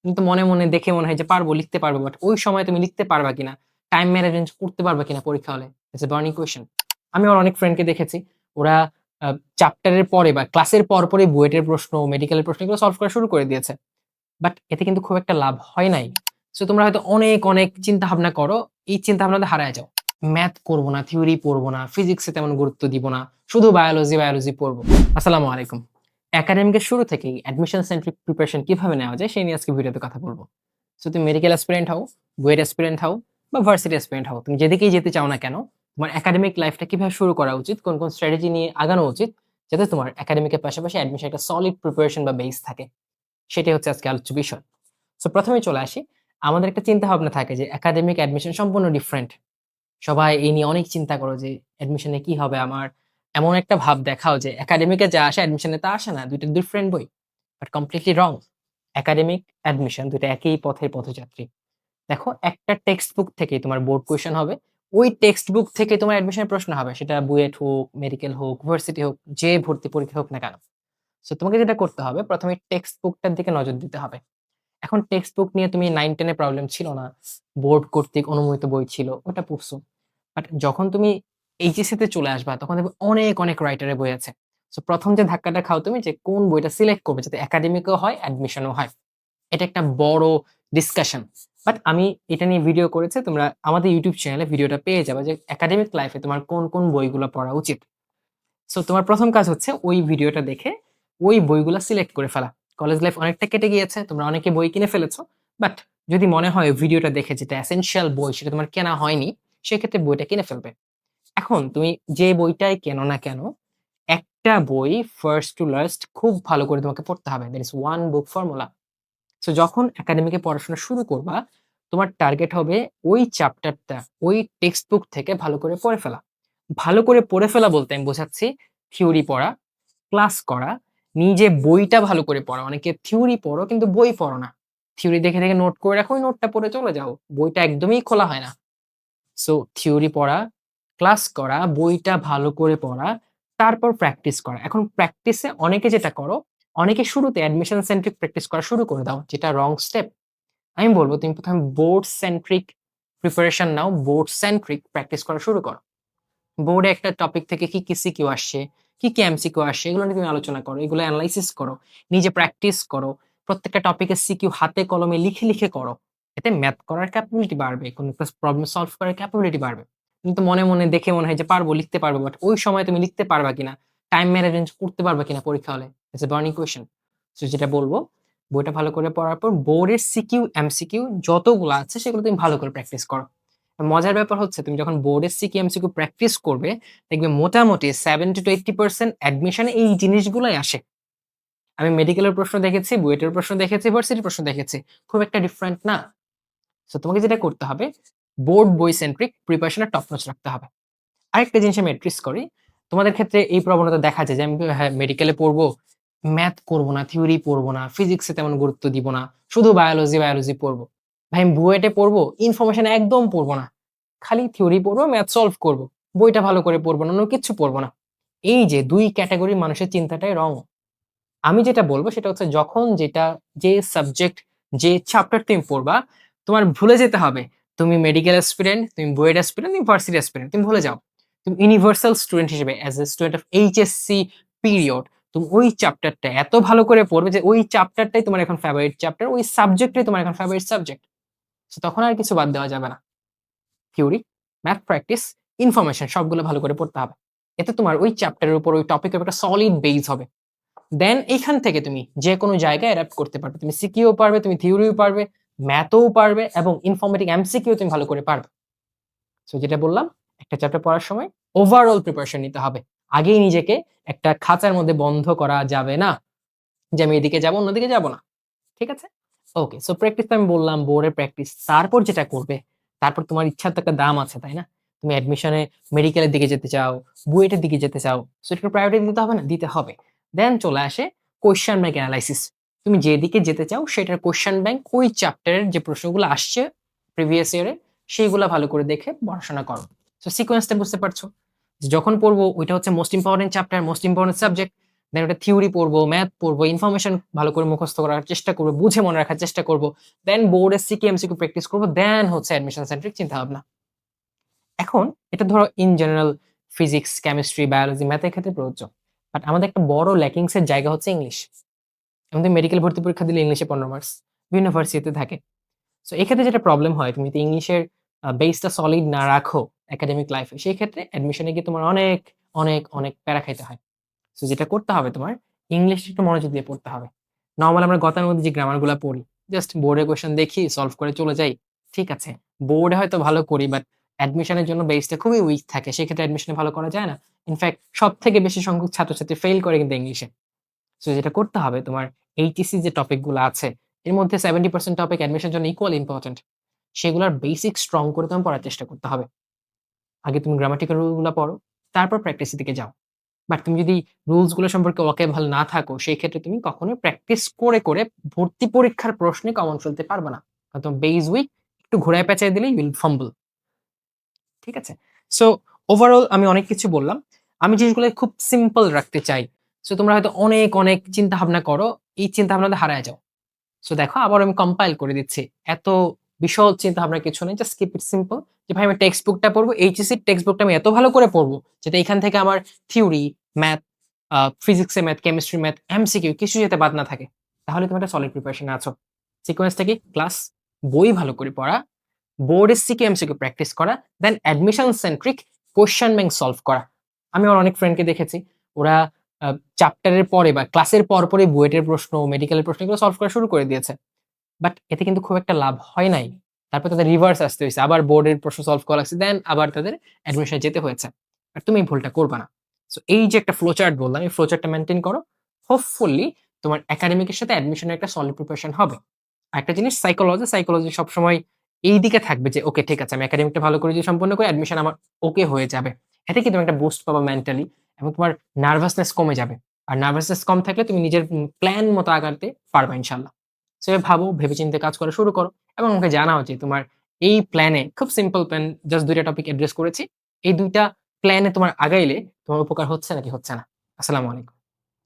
কিন্তু মনে মনে দেখে মনে হয় যে পারবো, লিখতে পারবো, বাট ওই সময় তুমি লিখতে পারবা কিনা, টাইম ম্যানেজমেন্ট করতে পারবা কিনা পরীক্ষা হলে, ইটস এ বার্নিং কোয়েশ্চেন। আমি আমার অনেক ফ্রেন্ডকে দেখেছি, ওরা চ্যাপ্টারের পরে বা ক্লাসের পর পরে বুয়েটের প্রশ্ন, মেডিকেলের প্রশ্ন এগুলো সলভ করা শুরু করে দিয়েছে, বাট এতে কিন্তু খুব একটা লাভ হয় নাই। সো তোমরা হয়তো অনেক অনেক চিন্তা ভাবনা করো, এই চিন্তা ভাবনাতে হারায় যাও। ম্যাথ করবো না, থিওরি পড়বো না, ফিজিক্সে তেমন গুরুত্ব দিব না, শুধু বায়োলজি বায়োলজি পড়বো। আসসালামু আলাইকুম। একাডেমিকের শুরু থেকেই অ্যাডমিশন সেন্ট্রিক প্রিপারেশন কিভাবে নেওয়া যায় সেই নিয়ে আজকে ভিডিওতে কথা বলবো। সো তুমি মেডিকেল অ্যাসপিরেন্ট হও, বুয়েট অ্যাসপিরেন্ট হও বা ভার্সিটি অ্যাসপিরেন্ট হও, তুমি যেদিকেই যেতে চাও না কেন, তোমার একাডেমিক লাইফটা কিভাবে শুরু করা উচিত, কোন কোন স্ট্র্যাটেজি নিয়ে আগানো উচিত, যাতে তোমার একাডেমিকের পাশাপাশি অ্যাডমিশন একটা সলিড প্রিপারেশন বা বেস থাকে, সেটাই হচ্ছে আজকে আলোচ্য বিষয়। সো প্রথমেই চলে আসি, আমাদের একটা চিন্তা ভাবনা থাকে যে একাডেমিক অ্যাডমিশন সম্পূর্ণ ডিফারেন্ট। সবাই এই নিয়ে অনেক চিন্তা করো যে অ্যাডমিশনে কি হবে আমার, এমন একটা ভাব দেখাও যে একাডেমিকে যা আসে অ্যাডমিশনে তা আসে না, দুইটা ডিফারেন্ট বই। But completely wrong. Academic admission দুইটা একই পথের পথযাত্রী। দেখো, একটা টেক্সট বুক থেকেই তোমার বোর্ড কোয়েশ্চেন হবে, ওই টেক্সট বুক থেকে তোমার অ্যাডমিশনের প্রশ্ন হবে, সেটা বুয়েট হোক, মেডিকেল হোক, ভার্সিটি হোক, যে ভর্তি পরীক্ষা হোক না কেন। সো তোমাকে যেটা করতে হবে, প্রথমে টেক্সট বুকটার দিকে নজর দিতে হবে। এখন টেক্সট বুক নিয়ে তুমি 9-10 এ প্রবলেম ছিল না, বোর্ড কর্তৃক অনুমোদিত বই ছিল, ওটা পড়ছো। বাট যখন তুমি এইচএসসি তে চলে আসবা, তখন দেখবে অনেক অনেক রাইটারের বই আছে। সো প্রথম যে ধাক্কাটা খাও তুমি, যে কোন বইটা সিলেক্ট করবে যাতে একাডেমিকও হয়, অ্যাডমিশনও হয়। এটা একটা বড় ডিসকাশন। বাট আমি এটা নিয়ে ভিডিও করেছি, তোমরা আমাদের ইউটিউব চ্যানেলে ভিডিওটা পেয়ে যাবে যে একাডেমিক লাইফে তোমার কোন কোন বইগুলো পড়া উচিত। সো তোমার প্রথম কাজ হচ্ছে ওই ভিডিওটা দেখে ওই বইগুলা সিলেক্ট করে ফেলা। কলেজ লাইফ অনেকটা কেটে গিয়েছে, তোমরা অনেকে বই কিনে ফেলেছো, বাট যদি মনে হয় ভিডিওটা দেখে যেটা এসেনশিয়াল বই সেটা তোমার কেনা হয়নি, সেক্ষেত্রে বইটা কিনে ফেলবে। এখন তুমি যে বইটাই কেনো না কেন, একটা বই ফার্স্ট টু লাস্ট খুব ভালো করে তোমাকে পড়তে হবে। That is one book formula. So যখন একাডেমিকে পড়াশোনা শুরু করবা, তোমার টার্গেট হবে ওই চ্যাপ্টারটা ওই টেক্সট বুক থেকে ভালো করে পড়ে ফেলা। ভালো করে পড়ে ফেলা বলতে আমি বোঝাচ্ছি থিওরি পড়া, ক্লাস করা, নিজে বইটা ভালো করে পড়া। অনেকে থিওরি পড়ো কিন্তু বই পড়ো না। থিওরি দেখে দেখে নোট করে রাখো, ওই নোটটা পড়ে চলে যাও। বইটা একদমই খোলা হয় না। সো থিওরি পড়া, ক্লাস করা, বইটা ভালো করে পড়া, তারপর প্র্যাকটিস করা। এখন প্র্যাকটিসে অনেকে যেটা করো, অনেকে শুরুতে অ্যাডমিশন সেন্ট্রিক প্র্যাকটিস করা শুরু করে দাও, যেটা রং স্টেপ। আমি বলব তুমি প্রথমে বোর্ড সেন্ট্রিক প্রিপারেশন নাও, বোর্ড সেন্ট্রিক প্র্যাকটিস করা শুরু করো। বোর্ডে একটা টপিক থেকে কি কি সিকিউ আসছে, কি কি এমসিকিউ আসছে, এগুলো নিয়ে তুমি আলোচনা করো, এগুলো অ্যানালাইসিস করো, নিজে প্র্যাকটিস করো। প্রত্যেকটা টপিকের সিকিউ হাতে কলমে লিখে লিখে করো। এতে ম্যাথ করার ক্যাপাবিলিটি বাড়বে, কোনো একটা প্রবলেম সলভ করার ক্যাপাবিলিটি বাড়বে। কিন্তু মনে মনে দেখে মনে হয় যে পারবো, লিখতে পারবো, বাট ওই সময় তুমি লিখতে পারবা কিনা, টাইম ম্যানেজমেন্ট করতে পারবা কিনা পরীক্ষা হলে, it's a burning question. So যেটা বলবো, বইটা ভালো করে পড়ার পর বোর্ডের সিকিউ এমসিকিউ যতগুলো আছে সেগুলো তুমি ভালো করে প্র্যাকটিস করো। মজার ব্যাপার হচ্ছে, তুমি যখন বোর্ডের সিকিউ এমসিকিউ প্র্যাকটিস করবে, দেখবে মোটামুটি 70 to 80% অ্যাডমিশনে এই জিনিসগুলাই আসে। আমি মেডিকেলের প্রশ্ন দেখেছি, বুয়েটের প্রশ্ন দেখেছি, ভার্সিটির প্রশ্ন দেখেছি। খুব একটা ডিফারেন্ট না। সো তোমাকে যেটা করতে হবে, বোর্ড বই সেন্ট্রিক প্রিপারেশনে টপ নচ রাখতে হবে। আরেকটা জিনিস আমি এড্রেস করি, তোমাদের ক্ষেত্রে এই প্রবণতা দেখা যায় যে আমি হ্যাঁ মেডিকেলে পড়বো, ম্যাথ করবো না, থিওরি পড়বো না, ফিজিক্সে তেমন গুরুত্ব দিব না, শুধু বায়োলজি বায়োলজি পড়বো। ভাই আমি বুয়েটে পড়বো, ইনফরমেশন একদম পড়বো না, খালি থিওরি পড়বো, ম্যাথ সলভ করবো, বইটা ভালো করে পড়বো না, অন্য কিচ্ছু পড়বো না। এই যে ২ ক্যাটেগরির মানুষের চিন্তাটাই রং। আমি যেটা বলব সেটা হচ্ছে, যখন যেটা যে সাবজেক্ট, যে চ্যাপ্টার তুমি পড়বা, তোমার ভুলে যেতে হবে তুমি মেডিকেল অ্যাসপিরেন্ট, তুমি বুয়েট অ্যাসপিরেন্ট, তুমি ভার্সিটি অ্যাসপিরেন্ট, তুমি ভুলে যাও। তুমি ইউনিভার্সাল স্টুডেন্ট হিসেবে as a student of HSC period, তুমি ওই চ্যাপ্টারটা এত ভালো করে পড়বে যে ওই চ্যাপ্টারটাই তোমার এখন ফেভারিট চ্যাপ্টার, ওই সাবজেক্টটাই তোমার এখন ফেভারিট সাবজেক্ট। সো তখন আর কিছু বাদ দেওয়া যাবে না। থিওরি, ম্যাথ প্র্যাকটিস, ইনফরমেশন সবগুলো ভালো করে পড়তে হবে। এতে তোমার ওই চ্যাপ্টারের উপর, ওই টপিকের উপর একটা সলিড বেস হবে। দেন এইখান থেকে তুমি যেকোনো জায়গায় অ্যাডাপ্ট করতে পারবে। তুমি সিকিউও পারবে, তুমি থিওরিও পারবে, ম্যাথও পারবে এবং ইনফরমেটিক এমসিকিউ তুমি ভালো করে পারবে। সো যেটা বললাম, একটা চ্যাপ্টার পড়ার সময় ওভারঅল প্রিপারেশন নিতে হবে। আগেই নিজেকে একটা খাঁচার মধ্যে বন্ধ করা যাবে না, যে আমি এদিকে যাবো, অন্যদিকে যাবো না। ঠিক আছে? ওকে। সো প্র্যাকটিস তো আমি বললাম, বোর্ডের প্র্যাকটিস। তারপর যেটা করবে, তারপর তোমার ইচ্ছার তো একটা দাম আছে, তাই না? তুমি অ্যাডমিশনে মেডিকেলের দিকে যেতে চাও, বুয়েটের দিকে যেতে চাও। সো এটার প্রায়োরিটি দিতে হবে না? দিতে হবে। দেন চলে আসে কোয়েশ্চেন ব্যাংক এনালাইসিস। তুমি যেদিকে যেতে চাও সেটার কোয়েশ্চেন ব্যাংক, ওই চ্যাপ্টারের যে প্রশ্নগুলো আসছে প্রিভিয়াস ইয়ারে, সেইগুলা ভালো করে দেখে পড়াশোনা করো। সো সিকোয়েন্সটা বুঝতে পারছো? যে যখন পড়বো ওইটা হচ্ছে most important chapter, most important subject. Then ওটা থিওরি পড়বো, ম্যাথ পড়বো, ইনফরমেশন ভালো করে মুখস্থ করার চেষ্টা করবো, বুঝে মনে রাখার চেষ্টা করবো। দেন বোর্ডে সিকিউ এমসিকিউ প্র্যাকটিস করবো। দেন হচ্ছে অ্যাডমিশন সেন্ট্রিক চিন্তাভাবনা। এখন এটা ধরো in general physics, chemistry, biology, ম্যাথের ক্ষেত্রে প্রযোজ্য। বাট আমাদের একটা বড় ল্যাকিংস এর জায়গা হচ্ছে ইংলিশ। আমাদের মেডিকেল ভর্তি পরীক্ষা দিলে ইংলিশে 15 মার্কস বিভিন্ন ভার্সিটিতে থাকে। সো এক্ষেত্রে যেটা প্রবলেম হয়, তুমি যদি ইংলিশের বেসটা সলিড না রাখো একাডেমিক লাইফে, সেই ক্ষেত্রে অ্যাডমিশনে গিয়ে তোমার অনেক, অনেক, অনেক প্যারা খাইতে হয়। সো যেটা করতে হবে তোমার, ইংলিশ একটু মনোযোগ দিয়ে পড়তে হবে। নরমাল আমরা গতানুগতিক যে গ্রামার গুলা পড়ি, জাস্ট বোর্ডের কোয়েশ্চেন দেখি, সলভ করে চলে যাই। ঠিক আছে। বোর্ডে হয়তো ভালো করি, বাট অ্যাডমিশনের জন্য বেসটা খুবই উইক থাকে। সেক্ষেত্রে অ্যাডমিশনে ভালো করা যায় না। ইনফ্যাক্ট সবথেকে বেশি সংখ্যক ছাত্রছাত্রী ফেইল করে কিন্তু ইংলিশে। সো যেটা করতে হবে তোমার, এইচএসসি যে টপিক গুলো আছে, এর মধ্যে 70% টপিক অ্যাডমিশনের জন্য ইকুয়ালি ইম্পোর্টেন্ট। সেগুলার বেসিক স্ট্রং করে তোমার পড়ার চেষ্টা করতে হবে। আগে তুমি গ্রামাটিক্যাল রুল গুলা পড়ো, তারপর প্র্যাকটিসের দিকে যাও। বাট তুমি যদি রুলস গুলো সম্পর্কে ওয়াকিবহাল না থাকো, সেই ক্ষেত্রে তুমি কখনোই প্র্যাকটিস করে, করে ভর্তি পরীক্ষার প্রশ্নে কমন ফেলতে পারবা না। কারণ তোমার বেস উইক, একটু ঘুরায় পেঁচায় দিলেই উইল ফাম্বল। ঠিক আছে? সো ওভারঅল আমি অনেক কিছু বললাম। আমি জিনিসগুলো খুব সিম্পল রাখতে চাই। সো তোমরা হয়তো অনেক, অনেক চিন্তা ভাবনা করো। এই চিন্তা ভাবনাতে হারায় যাও। সো দেখো আবার আমি কম্পাইল করে দিচ্ছি। এত বিশদ চিন্তা ভাবনার কিছু নেই। Just keep it simple. যে ভাই আমি টেক্সট বুকটা পড়বো। এইচএসসির টেক্সট বুকটা আমি এত ভালো করে পড়বো, যাতে এখান থেকে আমার থিওরি, ম্যাথ, ফিজিক্সে ম্যাথ, কেমিস্ট্রি ম্যাথ, এমসিকিউ কিছু যাতে বাদ না থাকে। তাহলে তুমি একটা সলিড প্রিপারেশন এ আছো। সিকোয়েন্সটা কি? ক্লাস, বই ভালো করে পড়া, বোর্ডের সিকিউ এমসিকিউ প্র্যাকটিস করা, then admission centric question bank solve করা। আমি আমার অনেক ফ্রেন্ডকে দেখেছি, ওরা চ্যাপ্টারের পরে বা ক্লাসের পরপরই বুয়েটের প্রশ্ন, মেডিকেলের প্রশ্ন এগুলো সলভ করা শুরু করে দিয়েছে। বাট এতে কিন্তু খুব একটা লাভ হয় নাই। তারপর তাদের রিভার্স আসতে হইছে। আবার বোর্ডের প্রশ্ন সলভ করা লাগছে। দেন আবার তাদের অ্যাডমিশনে যেতে হয়েছে। আর তুমি এই ভুলটা করবা না। সো এই যে একটা ফ্লো চার্ট বললাম, এই ফ্লো চার্টটা মেইনটেইন করো। হোপফুলি তোমার একাডেমিকের সাথে অ্যাডমিশনের একটা সলিড প্রিপারেশন হবে। আরেকটা জিনিস সাইকোলজি সবসময় এই দিকে থাকবে যে ওকে ঠিক আছে, আমি একাডেমিকটা ভালো করে যদি সম্পন্ন করি, অ্যাডমিশন আমার ওকে হয়ে যাবে। এতে কি তুমি একটা বুস্ট পাবা মেন্টালি, এবং তোমার নার্ভাসনেস কমে যাবে। আর নার্ভাসনেস কম থাকলে তুমি নিজের প্ল্যান মতো আগাতে পারবা ইনশাআল্লাহ। সো ভাবো, ভেবেচিন্তে কাজ করা শুরু করো এবং আমাকে জানাও যে তোমার এই প্ল্যানে, খুব সিম্পল প্ল্যান, জাস্ট ২ টা টপিক অ্যাড্রেস করেছি। এই ২ টা প্ল্যানে তোমার আগাইলে তোমার উপকার হচ্ছে নাকি হচ্ছে না। আসসালামু আলাইকুম।